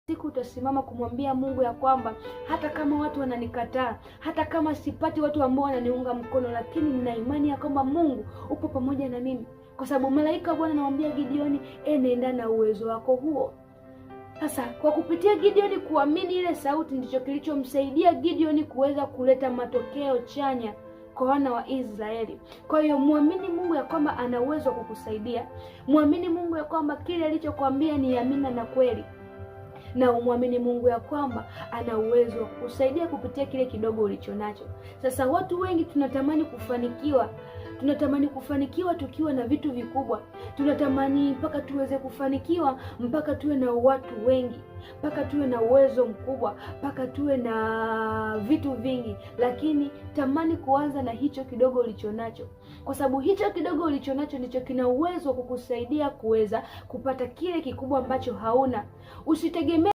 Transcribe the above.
siku utasimama kumwambia Mungu ya kwamba hata kama watu wananikataa, hata kama sipati watu ambao wananiunga mkono, lakini nina imani ya kwamba Mungu upo pamoja na mimi, kwa sababu malaika Bwana anamwambia Gideoni, nenda na uwezo wako huo. Sasa kwa kupitia Gideoni kuamini ile sauti, ndicho kilichomsaidia Gideoni kuweza kuleta matokeo chanya kwa wana wa Israeli. Kwa hiyo muamini Mungu ya kwamba ana uwezo wa kukusaidia. Muamini Mungu ya kwamba kile alichokuambia ni amina na kweli. Na umwamini Mungu ya kwamba ana uwezo wa kukusaidia kupitia kile kidogo ulichonacho. Sasa watu wengi tunatamani kufanikiwa. Tunatamani kufanikiwa tukiwa na vitu vikubwa. Tunatamani mpaka tuweze kufanikiwa mpaka tuwe na watu wengi, mpaka tuwe na uwezo mkubwa, mpaka tuwe na vitu vingi. Lakini tamani kuanza na hicho kidogo ulichonacho, kwa sababu hicho kidogo ulichonacho ndicho kina uwezo wa kukusaidia kuweza kupata kile kikubwa ambacho hauna. Usitegemee